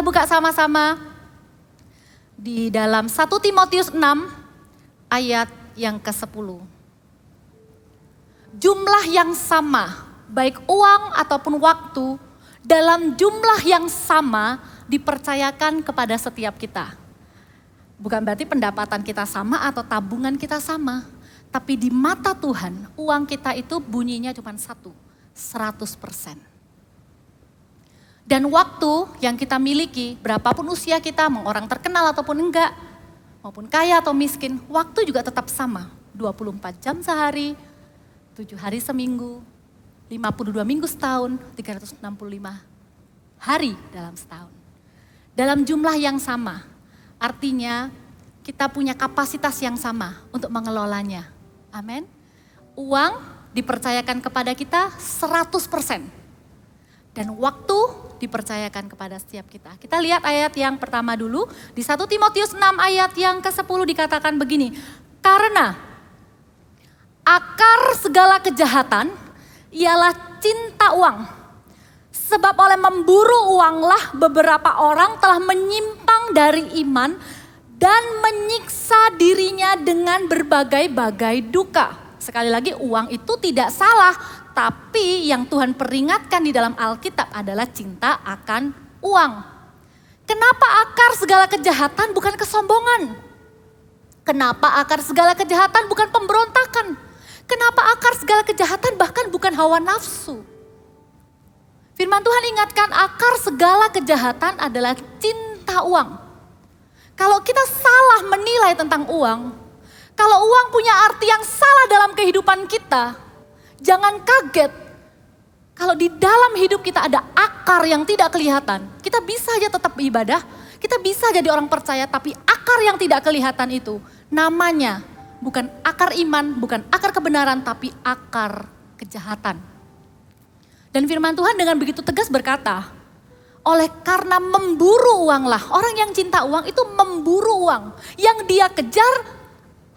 kita buka sama-sama di dalam 1 Timotius 6 ayat yang ke-10. Jumlah yang sama, baik uang ataupun waktu, dalam jumlah yang sama dipercayakan kepada setiap kita. Bukan berarti pendapatan kita sama atau tabungan kita sama. Tapi di mata Tuhan, uang kita itu bunyinya cuma satu, 100%. Dan waktu yang kita miliki, berapapun usia kita, mau orang terkenal ataupun enggak, maupun kaya atau miskin, waktu juga tetap sama. 24 jam sehari, 7 hari seminggu, 52 minggu setahun, 365 hari dalam setahun. Dalam jumlah yang sama, artinya kita punya kapasitas yang sama untuk mengelolanya. Amin. Uang dipercayakan kepada kita 100%. Dan waktu dipercayakan kepada setiap kita. Kita lihat ayat yang pertama dulu. Di 1 Timotius 6 ayat yang ke-10 dikatakan begini. Karena akar segala kejahatan ialah cinta uang. Sebab oleh memburu uanglah beberapa orang telah menyimpang dari iman dan menyiksa dirinya dengan berbagai-bagai duka. Sekali lagi, uang itu tidak salah, tapi yang Tuhan peringatkan di dalam Alkitab adalah cinta akan uang. Kenapa akar segala kejahatan bukan kesombongan? Kenapa akar segala kejahatan bukan pemberontakan? Kenapa akar segala kejahatan bahkan bukan hawa nafsu? Firman Tuhan ingatkan akar segala kejahatan adalah cinta uang. Kalau kita salah menilai tentang uang, kalau uang punya arti yang salah dalam kehidupan kita, jangan kaget kalau di dalam hidup kita ada akar yang tidak kelihatan. Kita bisa aja tetap beribadah, kita bisa jadi orang percaya, tapi akar yang tidak kelihatan itu namanya bukan akar iman, bukan akar kebenaran, tapi akar kejahatan. Dan firman Tuhan dengan begitu tegas berkata, oleh karena memburu uanglah, orang yang cinta uang itu memburu uang. Yang dia kejar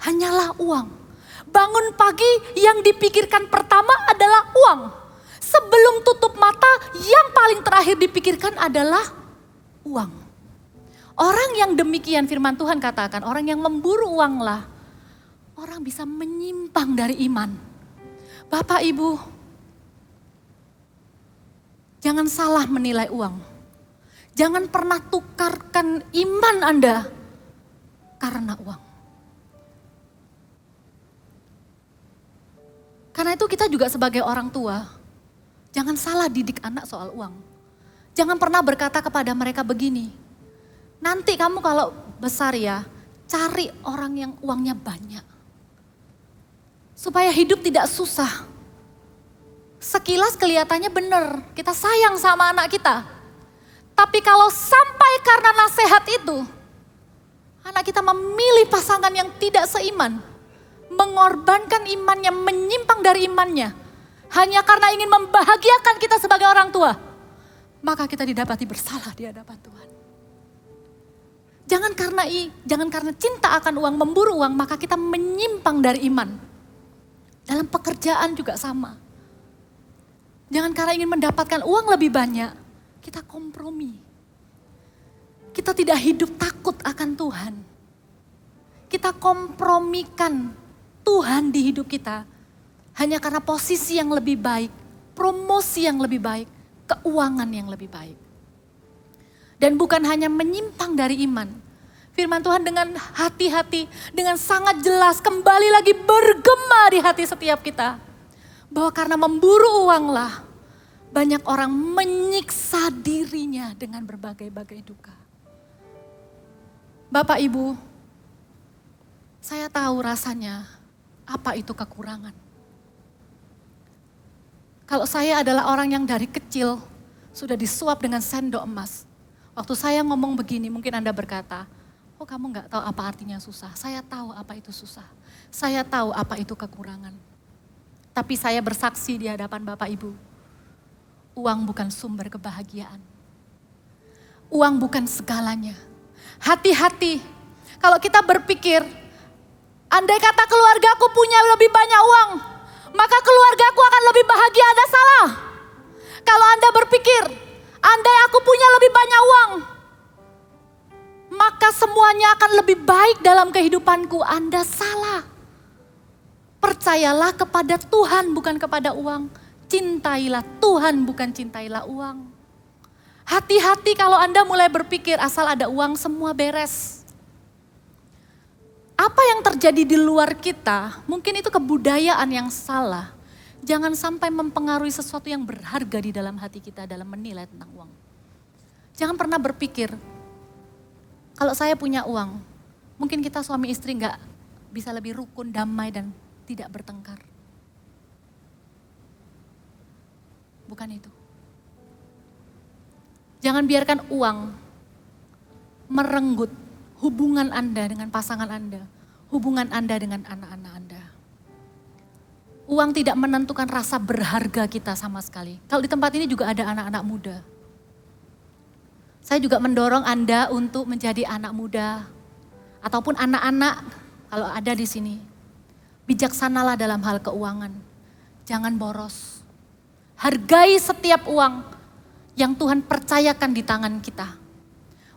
hanyalah uang. Bangun pagi yang dipikirkan pertama adalah uang. Sebelum tutup mata yang paling terakhir dipikirkan adalah uang. Orang yang demikian firman Tuhan katakan, orang yang memburu uanglah, orang bisa menyimpang dari iman. Bapak Ibu, jangan salah menilai uang. Jangan pernah tukarkan iman Anda karena uang. Karena itu kita juga sebagai orang tua, jangan salah didik anak soal uang. Jangan pernah berkata kepada mereka begini, nanti kamu kalau besar ya, cari orang yang uangnya banyak. Supaya hidup tidak susah. Sekilas kelihatannya benar, kita sayang sama anak kita. Tapi kalau sampai karena nasihat itu, anak kita memilih pasangan yang tidak seiman, mengorbankan imannya, menyimpang dari imannya, hanya karena ingin membahagiakan kita sebagai orang tua, maka kita didapati bersalah di hadapan Tuhan. Jangan karena cinta akan uang, memburu uang, maka kita menyimpang dari iman. Dalam pekerjaan juga sama. Jangan karena ingin mendapatkan uang lebih banyak, kita kompromi. Kita tidak hidup takut akan Tuhan. Kita kompromikan Tuhan di hidup kita hanya karena posisi yang lebih baik, promosi yang lebih baik, keuangan yang lebih baik. Dan bukan hanya menyimpang dari iman. Firman Tuhan dengan hati-hati, dengan sangat jelas kembali lagi bergema di hati setiap kita. Bahwa karena memburu uanglah, banyak orang menyiksa dirinya dengan berbagai-bagai duka. Bapak Ibu, saya tahu rasanya apa itu kekurangan. Kalau saya adalah orang yang dari kecil sudah disuap dengan sendok emas. Waktu saya ngomong begini mungkin Anda berkata, oh kamu gak tahu apa artinya susah. Saya tahu apa itu susah. Saya tahu apa itu kekurangan. Tapi saya bersaksi di hadapan Bapak Ibu. Uang bukan sumber kebahagiaan. Uang bukan segalanya. Hati-hati kalau kita berpikir, andai kata keluargaku punya lebih banyak uang, maka keluargaku akan lebih bahagia. Anda salah. Kalau Anda berpikir, andai aku punya lebih banyak uang, maka semuanya akan lebih baik dalam kehidupanku. Anda salah. Percayalah kepada Tuhan bukan kepada uang. Cintailah Tuhan bukan cintailah uang. Hati-hati kalau Anda mulai berpikir asal ada uang semua beres. Apa yang terjadi di luar kita, mungkin itu kebudayaan yang salah. Jangan sampai mempengaruhi sesuatu yang berharga di dalam hati kita dalam menilai tentang uang. Jangan pernah berpikir, kalau saya punya uang, mungkin kita suami istri gak bisa lebih rukun, damai dan tidak bertengkar. Bukan itu. Jangan biarkan uang merenggut hubungan Anda dengan pasangan Anda, hubungan Anda dengan anak-anak Anda. Uang tidak menentukan rasa berharga kita sama sekali. Kalau di tempat ini juga ada anak-anak muda. Saya juga mendorong Anda untuk menjadi anak muda ataupun anak-anak kalau ada di sini. Bijaksanalah dalam hal keuangan. Jangan boros. Hargai setiap uang yang Tuhan percayakan di tangan kita.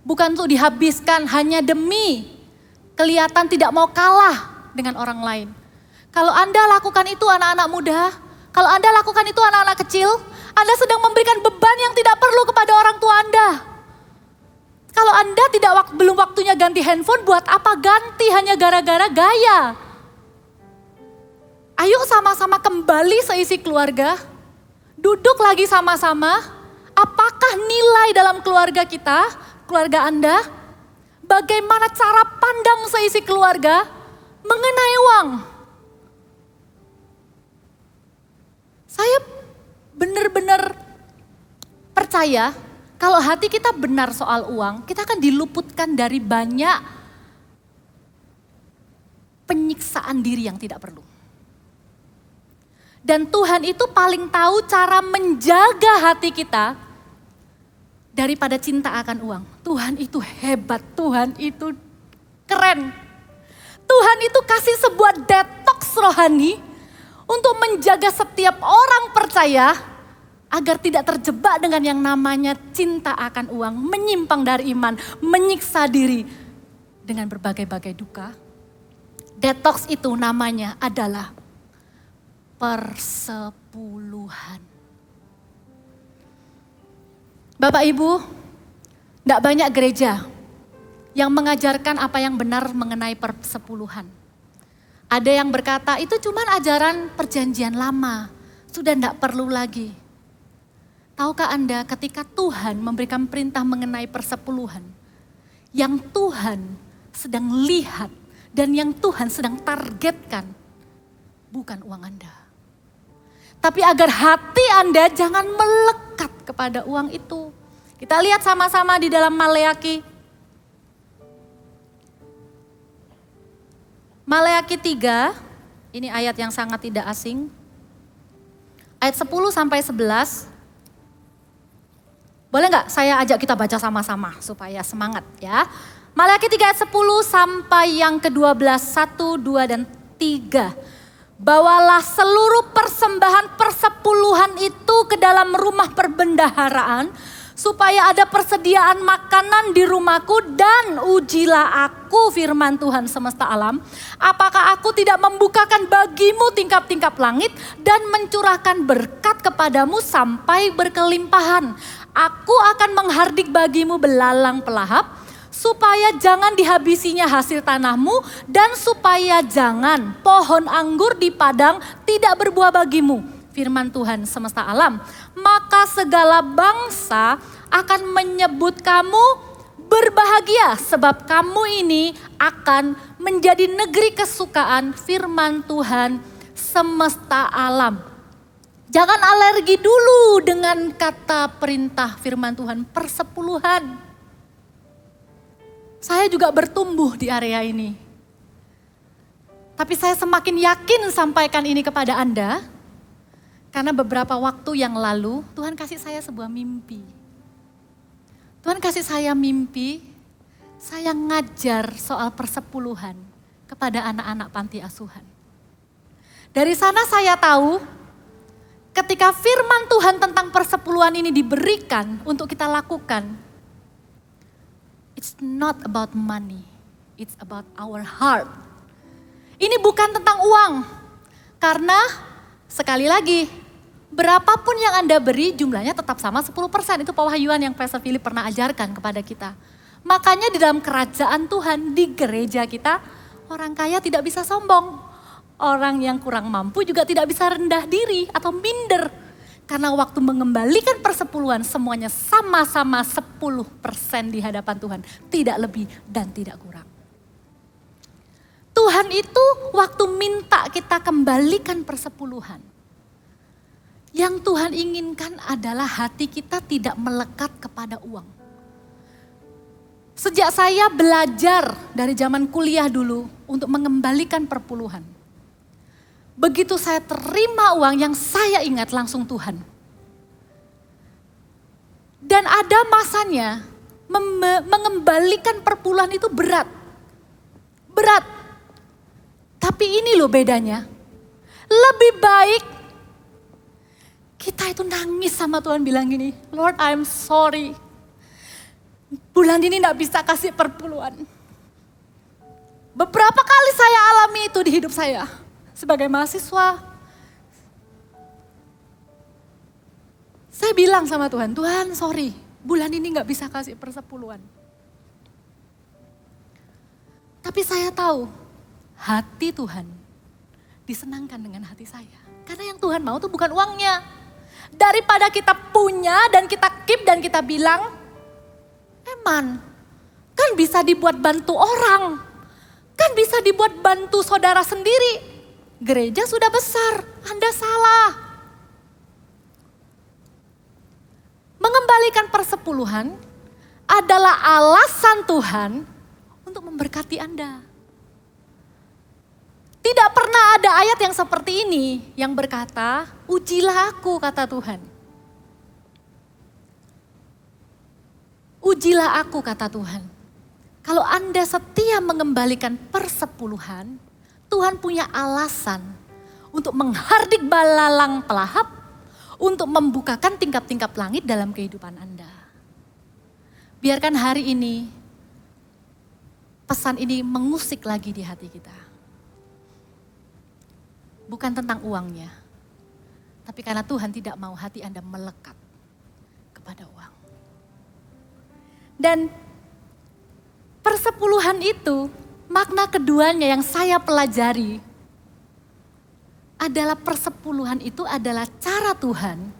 Bukan untuk dihabiskan hanya demi kelihatan tidak mau kalah dengan orang lain. Kalau Anda lakukan itu anak-anak muda, kalau Anda lakukan itu anak-anak kecil, Anda sedang memberikan beban yang tidak perlu kepada orang tua Anda. Kalau Anda belum waktunya ganti handphone, buat apa ganti hanya gara-gara gaya? Ayo sama-sama kembali seisi keluarga, duduk lagi sama-sama. Apakah nilai dalam keluarga kita, keluarga Anda? Bagaimana cara pandang seisi keluarga mengenai uang? Saya benar-benar percaya kalau hati kita benar soal uang, kita akan diluputkan dari banyak penyiksaan diri yang tidak perlu. Dan Tuhan itu paling tahu cara menjaga hati kita daripada cinta akan uang. Tuhan itu hebat, Tuhan itu keren. Tuhan itu kasih sebuah detox rohani untuk menjaga setiap orang percaya agar tidak terjebak dengan yang namanya cinta akan uang, menyimpang dari iman, menyiksa diri dengan berbagai-bagai duka. Detox itu namanya adalah persepuluhan. Bapak Ibu, tidak banyak gereja yang mengajarkan apa yang benar mengenai persepuluhan. Ada yang berkata itu cuma ajaran perjanjian lama, sudah tidak perlu lagi. Tahukah Anda ketika Tuhan memberikan perintah mengenai persepuluhan, yang Tuhan sedang lihat dan yang Tuhan sedang targetkan bukan uang Anda. Tapi agar hati Anda jangan melekat kepada uang itu. Kita lihat sama-sama di dalam Maleaki. Maleaki 3, ini ayat yang sangat tidak asing. Ayat 10 sampai 11. Boleh nggak saya ajak kita baca sama-sama supaya semangat ya. Maleaki 3 ayat 10 sampai yang ke-12, 1, 2, dan 3. Bawalah seluruh persembahan persepuluhan itu ke dalam rumah perbendaharaan, supaya ada persediaan makanan di rumahku, dan ujilah aku firman Tuhan semesta alam. Apakah aku tidak membukakan bagimu tingkap-tingkap langit dan mencurahkan berkat kepadamu sampai berkelimpahan. Aku akan menghardik bagimu belalang pelahap, supaya jangan dihabisinya hasil tanahmu, dan supaya jangan pohon anggur di padang tidak berbuah bagimu. Firman Tuhan semesta alam. Maka segala bangsa akan menyebut kamu berbahagia, sebab kamu ini akan menjadi negeri kesukaan firman Tuhan semesta alam. Jangan alergi dulu dengan kata perintah firman Tuhan persepuluhan. Saya juga bertumbuh di area ini. Tapi saya semakin yakin sampaikan ini kepada Anda. Karena beberapa waktu yang lalu Tuhan kasih saya sebuah mimpi. Tuhan kasih saya mimpi, saya ngajar soal persepuluhan kepada anak-anak panti asuhan. Dari sana saya tahu ketika firman Tuhan tentang persepuluhan ini diberikan untuk kita lakukan, It's not about money, it's about our heart. Ini bukan tentang uang, karena sekali lagi, berapapun yang Anda beri jumlahnya tetap sama 10%. Itu pewahyuan yang Pastor Philip pernah ajarkan kepada kita. Makanya di dalam kerajaan Tuhan, di gereja kita, orang kaya tidak bisa sombong. Orang yang kurang mampu juga tidak bisa rendah diri atau minder. Karena waktu mengembalikan persepuluhan semuanya sama-sama 10% di hadapan Tuhan. Tidak lebih dan tidak kurang. Tuhan itu waktu minta kita kembalikan persepuluhan. Yang Tuhan inginkan adalah hati kita tidak melekat kepada uang. Sejak saya belajar dari zaman kuliah dulu untuk mengembalikan perpuluhan. Begitu saya terima uang yang saya ingat langsung Tuhan. Dan ada masanya mengembalikan perpuluhan itu berat. Berat. Tapi ini loh bedanya. Lebih baik kita itu nangis sama Tuhan bilang gini, Lord I'm sorry. Bulan ini gak bisa kasih perpuluhan. Beberapa kali saya alami itu di hidup saya. Sebagai mahasiswa, saya bilang sama Tuhan, Tuhan sorry, bulan ini gak bisa kasih persepuluhan. Tapi saya tahu, hati Tuhan disenangkan dengan hati saya. Karena yang Tuhan mau itu bukan uangnya. Daripada kita punya dan kita keep dan kita bilang, Eman, kan bisa dibuat bantu orang. Kan bisa dibuat bantu saudara sendiri. Gereja sudah besar, Anda salah. Mengembalikan persepuluhan adalah alasan Tuhan untuk memberkati Anda. Tidak pernah ada ayat yang seperti ini yang berkata, ujilah aku kata Tuhan. Ujilah aku kata Tuhan. Kalau Anda setia mengembalikan persepuluhan, Tuhan punya alasan untuk menghardik balalang pelahap, untuk membukakan tingkap-tingkap langit dalam kehidupan Anda. Biarkan hari ini, pesan ini mengusik lagi di hati kita. Bukan tentang uangnya, tapi karena Tuhan tidak mau hati Anda melekat kepada uang. Dan persepuluhan itu, makna keduanya yang saya pelajari adalah persepuluhan itu adalah cara Tuhan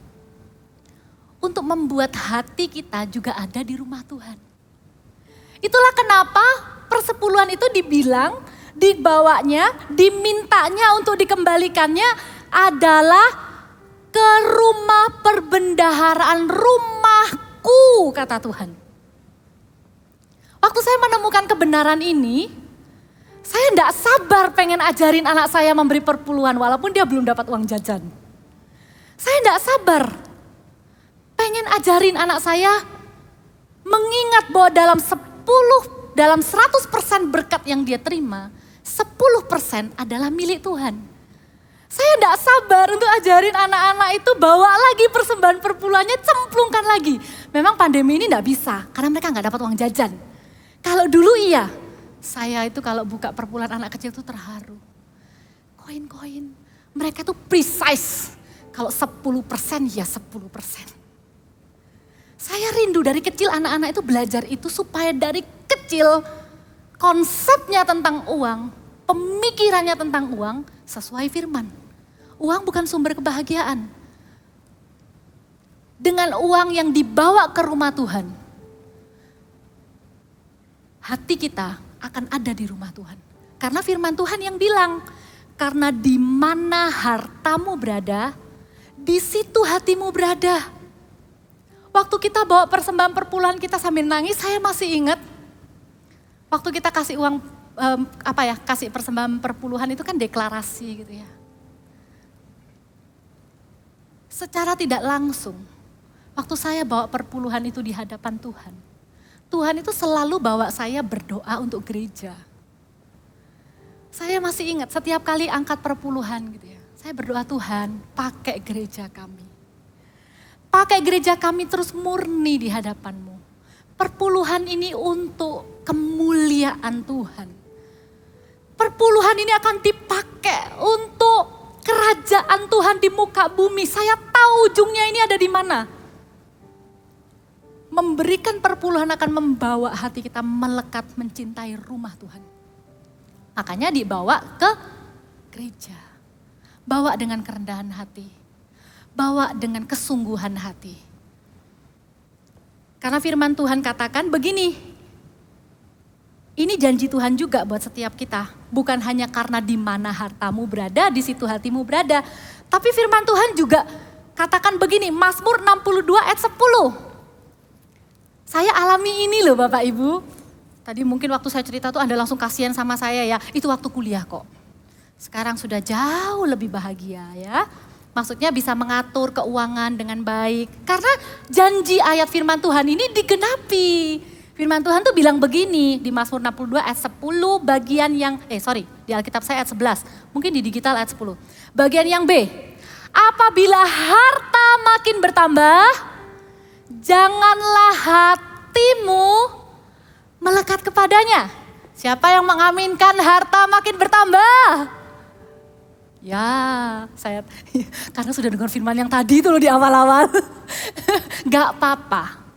untuk membuat hati kita juga ada di rumah Tuhan. Itulah kenapa persepuluhan itu dibilang, dibawanya, dimintanya untuk dikembalikannya adalah ke rumah perbendaharaan rumahku, kata Tuhan. Waktu saya menemukan kebenaran ini, saya tidak sabar pengen ajarin anak saya memberi perpuluhan walaupun dia belum dapat uang jajan. Saya tidak sabar pengen ajarin anak saya mengingat bahwa dalam 100% berkat yang dia terima, 10% adalah milik Tuhan. Saya tidak sabar untuk ajarin anak-anak itu bawa lagi persembahan perpuluhannya, cemplungkan lagi. Memang pandemi ini tidak bisa karena mereka nggak dapat uang jajan. Kalau dulu iya, saya itu kalau buka perpuluhan anak kecil itu terharu. Koin-koin, mereka tuh precise. Kalau 10% ya 10%. Saya rindu dari kecil anak-anak itu belajar itu supaya dari kecil konsepnya tentang uang, pemikirannya tentang uang sesuai firman. Uang bukan sumber kebahagiaan. Dengan uang yang dibawa ke rumah Tuhan, hati kita akan ada di rumah Tuhan. Karena firman Tuhan yang bilang, karena di mana hartamu berada, di situ hatimu berada. Waktu kita bawa persembahan perpuluhan kita sambil nangis, saya masih ingat. Waktu kita kasih uang, kasih persembahan perpuluhan itu kan deklarasi gitu ya. Secara tidak langsung, waktu saya bawa perpuluhan itu di hadapan Tuhan, Tuhan itu selalu bawa saya berdoa untuk gereja. Saya masih ingat setiap kali angkat perpuluhan gitu ya. Saya berdoa, Tuhan pakai gereja kami. Pakai gereja kami terus murni di hadapan-Mu. Perpuluhan ini untuk kemuliaan Tuhan. Perpuluhan ini akan dipakai untuk kerajaan Tuhan di muka bumi. Saya tahu ujungnya ini ada di mana. Memberikan perpuluhan akan membawa hati kita melekat mencintai rumah Tuhan. Makanya dibawa ke gereja. Bawa dengan kerendahan hati. Bawa dengan kesungguhan hati. Karena firman Tuhan katakan begini. Ini janji Tuhan juga buat setiap kita. Bukan hanya karena di mana hartamu berada, di situ hatimu berada. Tapi firman Tuhan juga katakan begini, Mazmur 62 ayat 10. Saya alami ini loh Bapak Ibu. Tadi mungkin waktu saya cerita tuh Anda langsung kasihan sama saya ya. Itu waktu kuliah kok. Sekarang sudah jauh lebih bahagia ya. Maksudnya bisa mengatur keuangan dengan baik. Karena janji ayat firman Tuhan ini digenapi. Firman Tuhan tuh bilang begini di Mazmur 62 ayat 10 bagian yang, di Alkitab saya ayat 11. Mungkin di digital ayat 10. Bagian yang B. Apabila harta makin bertambah, janganlah hatimu melekat kepadanya. Siapa yang mengaminkan harta makin bertambah? Ya, saya karena sudah dengar firman yang tadi tuh loh di awal-awal. Gak apa-apa.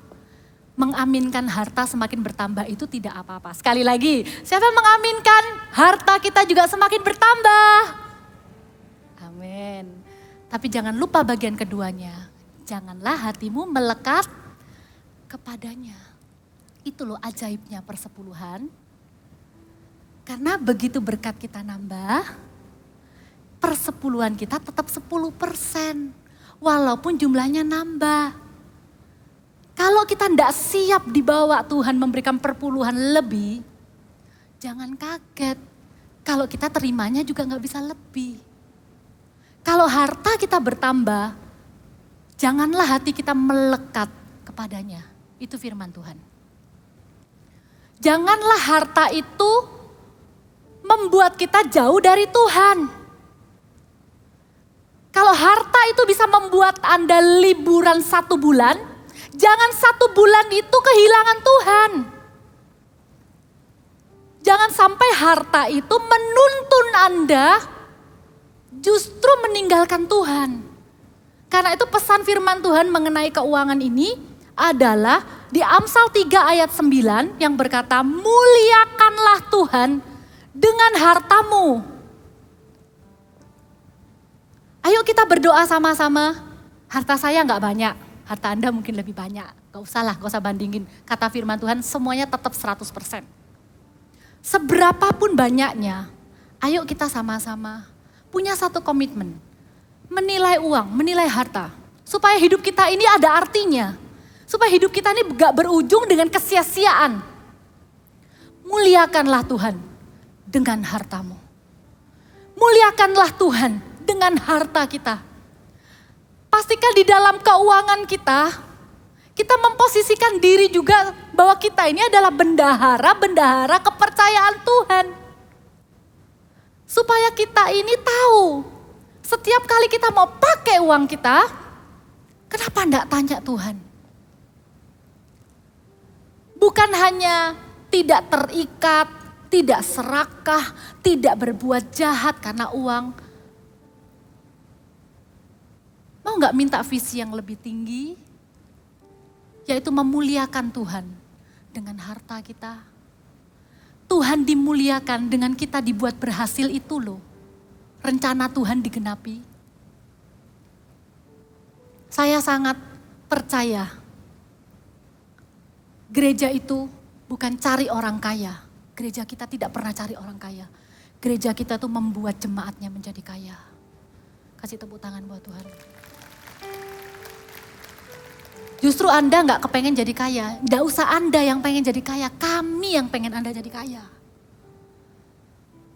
Mengaminkan harta semakin bertambah itu tidak apa-apa. Sekali lagi, siapa yang mengaminkan harta kita juga semakin bertambah? Amin. Tapi jangan lupa bagian keduanya. Janganlah hatimu melekat kepadanya. Itu loh ajaibnya persepuluhan. Karena begitu berkat kita nambah, persepuluhan kita tetap 10%. Walaupun jumlahnya nambah. Kalau kita tidak siap dibawa Tuhan memberikan perpuluhan lebih, jangan kaget. Kalau kita terimanya juga gak bisa lebih. Kalau harta kita bertambah, janganlah hati kita melekat kepadanya. Itu firman Tuhan. Janganlah harta itu membuat kita jauh dari Tuhan. Kalau harta itu bisa membuat Anda liburan 1 bulan, jangan 1 bulan itu kehilangan Tuhan. Jangan sampai harta itu menuntun Anda justru meninggalkan Tuhan. Karena itu pesan firman Tuhan mengenai keuangan ini adalah di Amsal 3 ayat 9 yang berkata, muliakanlah Tuhan dengan hartamu. Ayo kita berdoa sama-sama. Harta saya gak banyak, harta Anda mungkin lebih banyak. Gak usah bandingin. Kata firman Tuhan semuanya tetap 100%. Seberapapun banyaknya, ayo kita sama-sama punya satu komitmen. Menilai uang, menilai harta. Supaya hidup kita ini ada artinya. Supaya hidup kita ini gak berujung dengan kesia-siaan. Muliakanlah Tuhan dengan hartamu. Muliakanlah Tuhan dengan harta kita. Pastikan di dalam keuangan kita memposisikan diri juga bahwa kita ini adalah bendahara kepercayaan Tuhan. Supaya kita ini tahu, setiap kali kita mau pakai uang kita, kenapa enggak tanya Tuhan? Bukan hanya tidak terikat, tidak serakah, tidak berbuat jahat karena uang. Mau gak minta visi yang lebih tinggi? Yaitu memuliakan Tuhan dengan harta kita. Tuhan dimuliakan dengan kita dibuat berhasil itu loh. Rencana Tuhan digenapi. Saya sangat percaya. Gereja itu bukan cari orang kaya. Gereja kita tidak pernah cari orang kaya. Gereja kita tuh membuat jemaatnya menjadi kaya. Kasih tepuk tangan buat Tuhan. Justru Anda gak kepengen jadi kaya. Gak usah Anda yang pengen jadi kaya. Kami yang pengen Anda jadi kaya.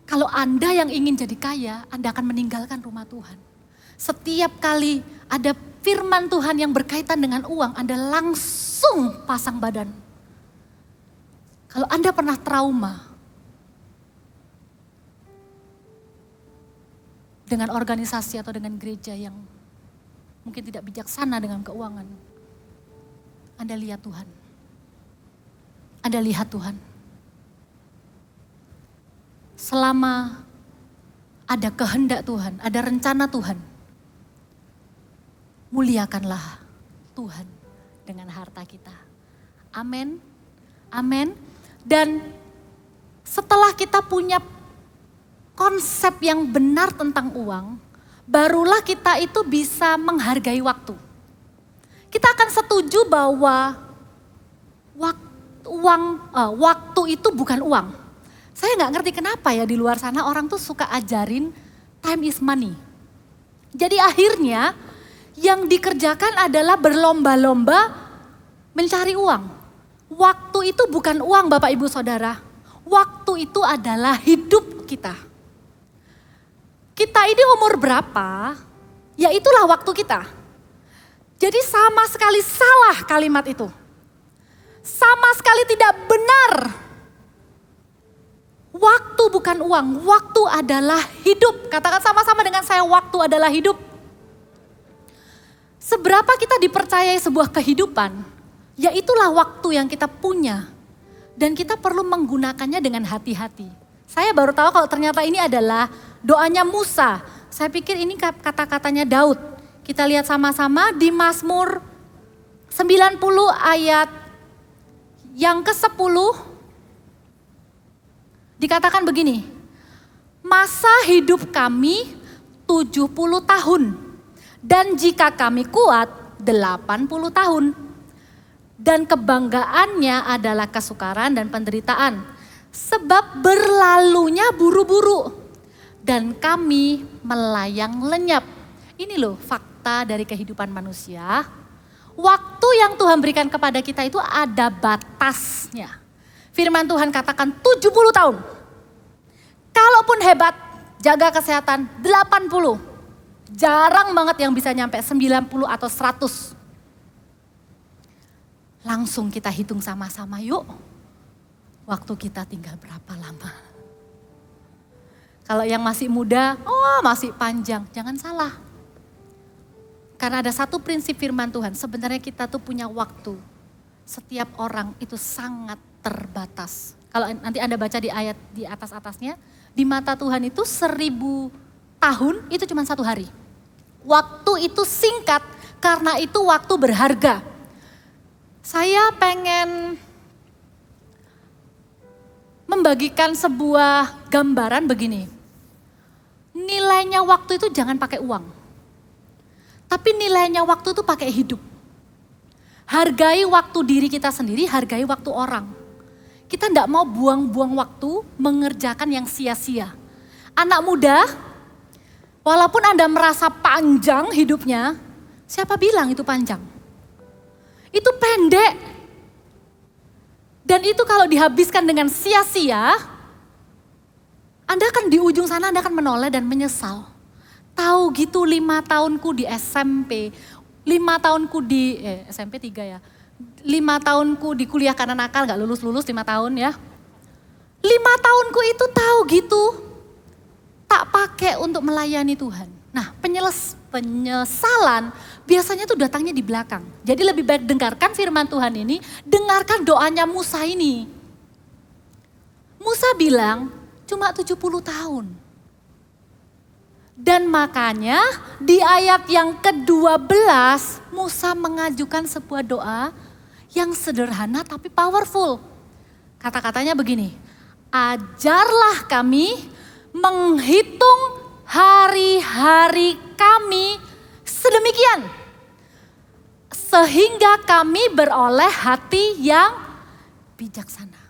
Kalau Anda yang ingin jadi kaya, Anda akan meninggalkan rumah Tuhan. Setiap kali ada firman Tuhan yang berkaitan dengan uang, Anda langsung pasang badan. Kalau Anda pernah trauma dengan organisasi atau dengan gereja yang mungkin tidak bijaksana dengan keuangan, Anda lihat Tuhan. Anda lihat Tuhan, selama ada kehendak Tuhan, ada rencana Tuhan, muliakanlah Tuhan dengan harta kita. Amin, amin. Dan setelah kita punya konsep yang benar tentang uang, barulah kita itu bisa menghargai waktu. Kita akan setuju bahwa waktu itu bukan uang. Saya nggak ngerti kenapa ya di luar sana orang tuh suka ajarin time is money. Jadi akhirnya yang dikerjakan adalah berlomba-lomba mencari uang. Waktu itu bukan uang Bapak Ibu Saudara. Waktu itu adalah hidup kita. Kita ini umur berapa, ya itulah waktu kita. Jadi sama sekali salah kalimat itu. Sama sekali tidak benar. Waktu bukan uang, waktu adalah hidup. Katakan sama-sama dengan saya, waktu adalah hidup. Seberapa kita dipercayai sebuah kehidupan, ya itulah waktu yang kita punya. Dan kita perlu menggunakannya dengan hati-hati. Saya baru tahu kalau ternyata ini adalah doanya Musa. Saya pikir ini kata-katanya Daud. Kita lihat sama-sama di Mazmur 90 ayat yang ke-10. Dikatakan begini, masa hidup kami 70 tahun. Dan jika kami kuat 80 tahun. Dan kebanggaannya adalah kesukaran dan penderitaan. Sebab berlalunya buru-buru dan kami melayang lenyap. Ini loh fakta dari kehidupan manusia. Waktu yang Tuhan berikan kepada kita itu ada batasnya. Firman Tuhan katakan 70 tahun. Kalaupun hebat, jaga kesehatan 80. Jarang banget yang bisa nyampe 90 atau 100. Langsung kita hitung sama-sama yuk. Waktu kita tinggal berapa lama. Kalau yang masih muda, oh masih panjang. Jangan salah. Karena ada satu prinsip firman Tuhan. Sebenarnya kita tuh punya waktu. Setiap orang itu sangat terbatas. Kalau nanti Anda baca di ayat di atas-atasnya. Di mata Tuhan itu 1000 tahun itu cuma 1 hari. Waktu itu singkat karena itu waktu berharga. Saya pengen membagikan sebuah gambaran begini. Nilainya waktu itu jangan pakai uang. Tapi nilainya waktu itu pakai hidup. Hargai waktu diri kita sendiri, hargai waktu orang. Kita tidak mau buang-buang waktu mengerjakan yang sia-sia. Anak muda, walaupun Anda merasa panjang hidupnya, siapa bilang itu panjang? Itu pendek. Dan itu kalau dihabiskan dengan sia-sia, Anda akan di ujung sana Anda akan menoleh dan menyesal. Tahu gitu 5 tahunku di SMP, 5 tahunku di SMP 3 ya. 5 tahunku di kuliah karena nakal gak lulus-lulus 5 tahun ya. 5 tahunku itu tahu gitu. Tak pakai untuk melayani Tuhan. Nah penyesalan biasanya tuh datangnya di belakang. Jadi lebih baik dengarkan firman Tuhan ini, dengarkan doanya Musa ini. Musa bilang cuma 70 tahun. Dan makanya di ayat yang ke-12 Musa mengajukan sebuah doa yang sederhana tapi powerful. Kata-katanya begini, ajarlah kami menghitung hari-hari kami sedemikian. Sehingga kami beroleh hati yang bijaksana.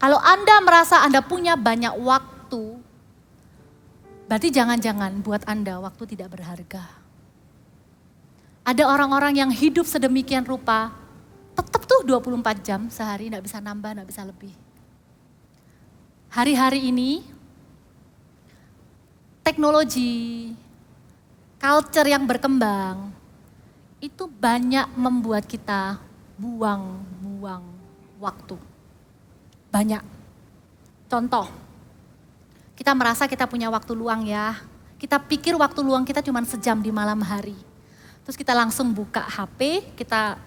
Kalau Anda merasa Anda punya banyak waktu, berarti jangan-jangan buat Anda waktu tidak berharga. Ada orang-orang yang hidup sedemikian rupa, tetap tuh 24 jam sehari, gak bisa nambah, gak bisa lebih. Hari-hari ini, teknologi, culture yang berkembang, itu banyak membuat kita buang-buang waktu. Banyak. Contoh, kita merasa kita punya waktu luang ya. Kita pikir waktu luang kita cuma sejam di malam hari. Terus kita langsung buka HP, kita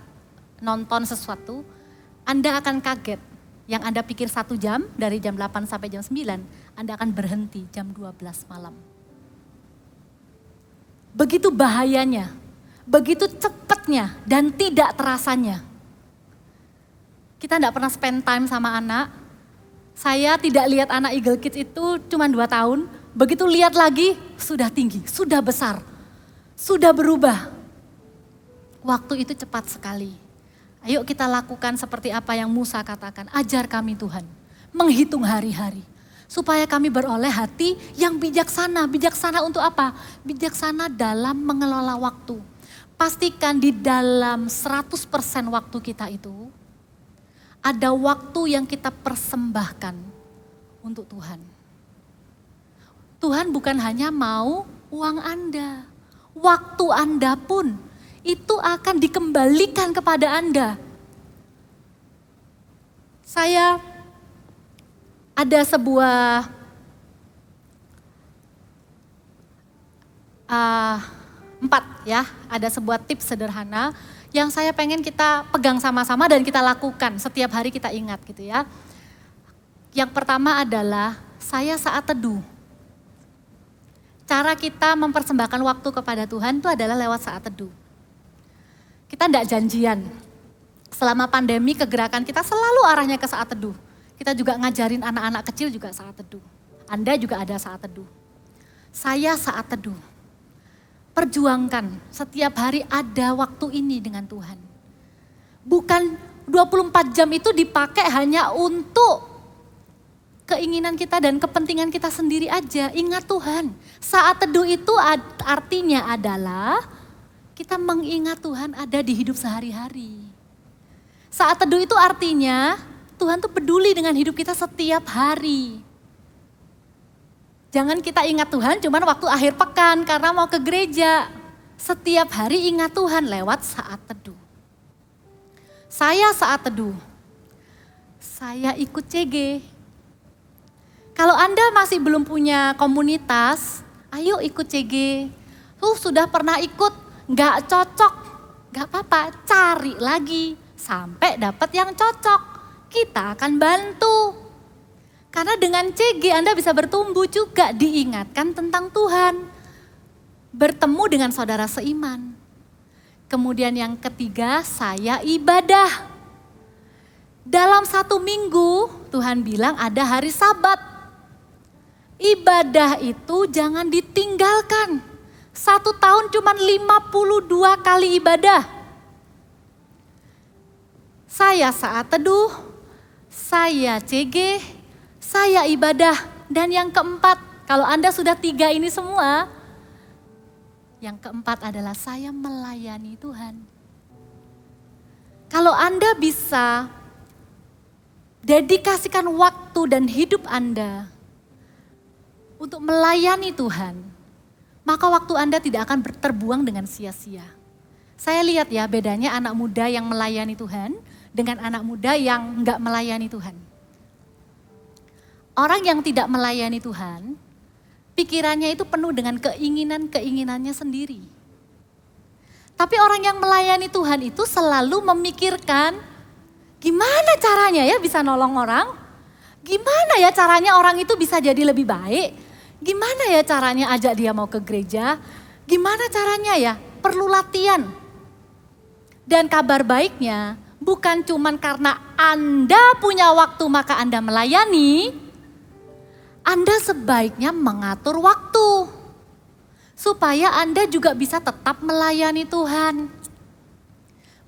nonton sesuatu. Anda akan kaget Yang Anda pikir 1 jam, dari jam 8 sampai jam 9, Anda akan berhenti jam 12 malam. Begitu bahayanya, begitu cepatnya dan tidak terasanya. Kita tidak pernah spend time sama anak. Saya tidak lihat anak Eagle Kids itu cuma 2 tahun, begitu lihat lagi sudah tinggi, sudah besar, sudah berubah. Waktu itu cepat sekali. Ayo kita lakukan seperti apa yang Musa katakan, ajar kami Tuhan, menghitung hari-hari. Supaya kami beroleh hati yang bijaksana. Bijaksana untuk apa? Bijaksana dalam mengelola waktu. Pastikan di dalam 100% waktu kita itu, ada waktu yang kita persembahkan untuk Tuhan. Tuhan bukan hanya mau uang Anda, waktu Anda pun itu akan dikembalikan kepada Anda. Saya ada sebuah ada sebuah tips sederhana yang saya pengen kita pegang sama-sama dan kita lakukan setiap hari, kita ingat gitu ya. Yang pertama adalah saya saat teduh. Cara kita mempersembahkan waktu kepada Tuhan itu adalah lewat saat teduh. Kita tidak janjian. Selama pandemi kegerakan kita selalu arahnya ke saat teduh. Kita juga ngajarin anak-anak kecil juga saat teduh. Anda juga ada saat teduh. Saya saat teduh. Perjuangkan setiap hari ada waktu ini dengan Tuhan. Bukan 24 jam itu dipakai hanya untuk keinginan kita dan kepentingan kita sendiri aja. Ingat Tuhan, saat teduh itu artinya adalah kita mengingat Tuhan ada di hidup sehari-hari. Saat teduh itu artinya Tuhan tuh peduli dengan hidup kita setiap hari. Jangan kita ingat Tuhan cuman waktu akhir pekan karena mau ke gereja. Setiap hari ingat Tuhan lewat saat teduh. Saya saat teduh, saya ikut CG. Kalau Anda masih belum punya komunitas, ayo ikut CG. Sudah pernah ikut, nggak cocok, nggak apa-apa, cari lagi sampai dapat yang cocok. Kita akan bantu. Karena dengan CG Anda bisa bertumbuh juga, diingatkan tentang Tuhan. Bertemu dengan saudara seiman. Kemudian yang ketiga, saya ibadah. Dalam 1 minggu Tuhan bilang ada hari Sabat. Ibadah itu jangan ditinggalkan. 1 tahun cuma 52 kali ibadah. Saya saat teduh, saya CG, saya ibadah. Dan yang keempat, kalau Anda sudah 3 ini semua, yang keempat adalah saya melayani Tuhan. Kalau Anda bisa dedikasikan waktu dan hidup Anda untuk melayani Tuhan, maka waktu Anda tidak akan terbuang dengan sia-sia. Saya lihat ya bedanya anak muda yang melayani Tuhan dengan anak muda yang enggak melayani Tuhan. Orang yang tidak melayani Tuhan, pikirannya itu penuh dengan keinginan-keinginannya sendiri. Tapi orang yang melayani Tuhan itu selalu memikirkan, gimana caranya ya bisa nolong orang? Gimana ya caranya orang itu bisa jadi lebih baik? Gimana ya caranya ajak dia mau ke gereja? Gimana caranya ya? Perlu latihan. Dan kabar baiknya, bukan cuman karena Anda punya waktu maka Anda melayani, Anda sebaiknya mengatur waktu. Supaya Anda juga bisa tetap melayani Tuhan.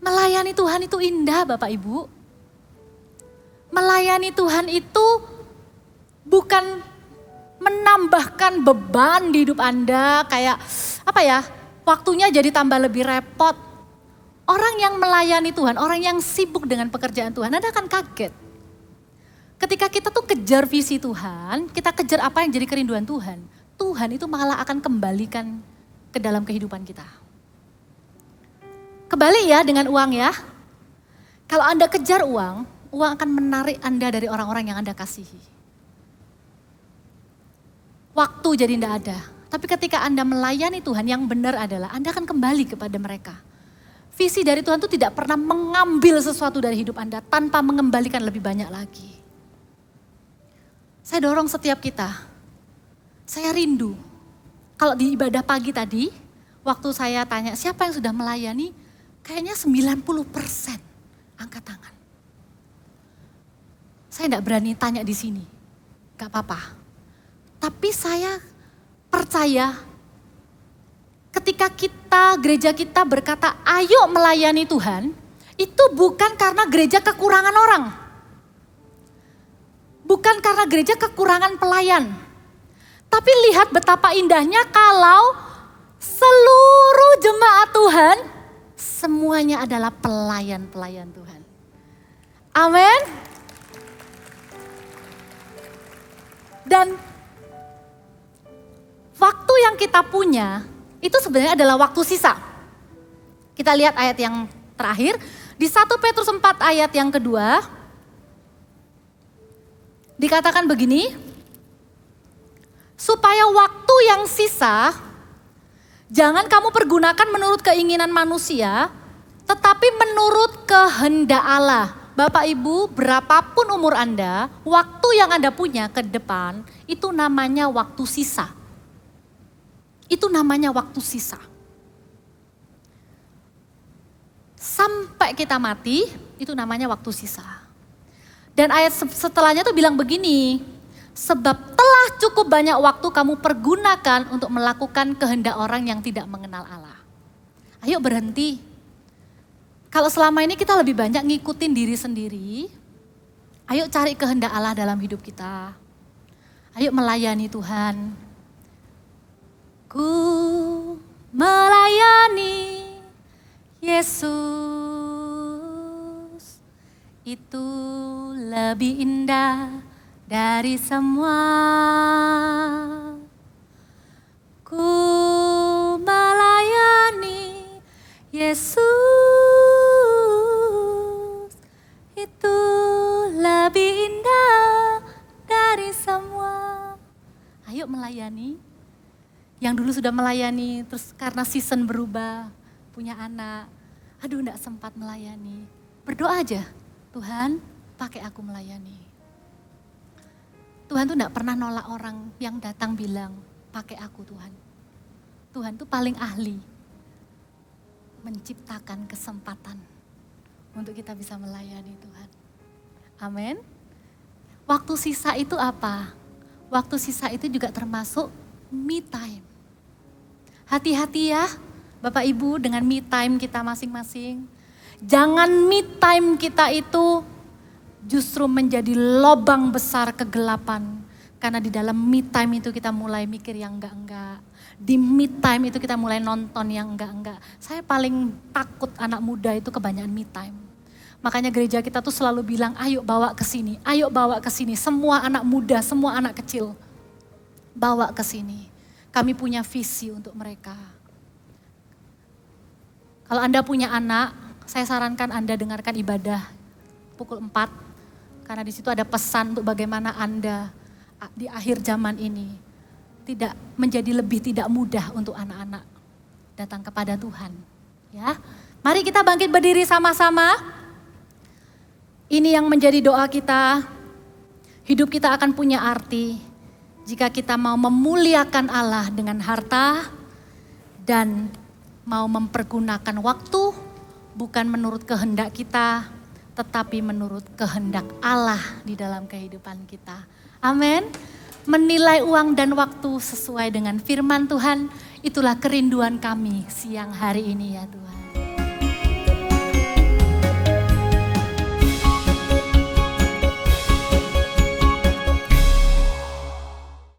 Melayani Tuhan itu indah Bapak Ibu. Melayani Tuhan itu bukan menambahkan beban di hidup Anda kayak waktunya jadi tambah lebih repot. Orang yang melayani Tuhan, orang yang sibuk dengan pekerjaan Tuhan, Anda akan kaget. Ketika kita tuh kejar visi Tuhan, kita kejar apa yang jadi kerinduan Tuhan, Tuhan itu malah akan kembalikan ke dalam kehidupan kita. Kebalik ya dengan uang ya. Kalau Anda kejar uang, uang akan menarik Anda dari orang-orang yang Anda kasihi. Waktu jadi tidak ada. Tapi ketika Anda melayani Tuhan, yang benar adalah Anda akan kembali kepada mereka. Visi dari Tuhan itu tidak pernah mengambil sesuatu dari hidup Anda tanpa mengembalikan lebih banyak lagi. Saya dorong setiap kita, saya rindu. Kalau di ibadah pagi tadi, waktu saya tanya siapa yang sudah melayani, kayaknya 90% angkat tangan. Saya tidak berani tanya di sini, gak apa-apa. Tapi saya percaya ketika gereja kita berkata ayo melayani Tuhan, itu bukan karena gereja kekurangan orang. Bukan karena gereja kekurangan pelayan. Tapi lihat betapa indahnya kalau seluruh jemaat Tuhan semuanya adalah pelayan-pelayan Tuhan. Amin. Dan waktu yang kita punya itu sebenarnya adalah waktu sisa. Kita lihat ayat yang terakhir di 1 Petrus 4 ayat yang kedua. Dikatakan begini, supaya waktu yang sisa jangan kamu pergunakan menurut keinginan manusia, tetapi menurut kehendak Allah. Bapak Ibu, berapapun umur Anda, waktu yang Anda punya ke depan itu namanya waktu sisa. Itu namanya waktu sisa. Sampai kita mati, itu namanya waktu sisa. Dan ayat setelahnya tuh bilang begini, sebab telah cukup banyak waktu kamu pergunakan untuk melakukan kehendak orang yang tidak mengenal Allah. Ayo berhenti. Kalau selama ini kita lebih banyak ngikutin diri sendiri, ayo cari kehendak Allah dalam hidup kita. Ayo melayani Tuhan. Ku melayani Yesus, itu lebih indah dari semua. Ku melayani Yesus, itu lebih indah dari semua. Ayo melayani. Yang dulu sudah melayani, terus karena season berubah, punya anak, aduh enggak sempat melayani. Berdoa aja, Tuhan pakai aku melayani. Tuhan tuh enggak pernah nolak orang yang datang bilang, pakai aku Tuhan. Tuhan tuh paling ahli menciptakan kesempatan untuk kita bisa melayani Tuhan. Amin. Waktu sisa itu apa? Waktu sisa itu juga termasuk me time. Hati-hati ya Bapak Ibu dengan me time kita masing-masing. Jangan me time kita itu justru menjadi lobang besar kegelapan. Karena di dalam me time itu kita mulai mikir yang enggak-enggak. Di me time itu kita mulai nonton yang enggak-enggak. Saya paling takut anak muda itu kebanyakan me time. Makanya gereja kita tuh selalu bilang ayo bawa ke sini, ayo bawa ke sini. Semua anak muda, semua anak kecil bawa ke sini. Kami punya visi untuk mereka. Kalau Anda punya anak, saya sarankan Anda dengarkan ibadah pukul 4. Karena di situ ada pesan untuk bagaimana Anda di akhir zaman ini tidak menjadi lebih tidak mudah untuk anak-anak datang kepada Tuhan. Ya, mari kita bangkit berdiri sama-sama. Ini yang menjadi doa kita. Hidup kita akan punya arti jika kita mau memuliakan Allah dengan harta dan mau mempergunakan waktu bukan menurut kehendak kita, tetapi menurut kehendak Allah di dalam kehidupan kita. Amin. Menilai uang dan waktu sesuai dengan firman Tuhan, itulah kerinduan kami siang hari ini ya Tuhan.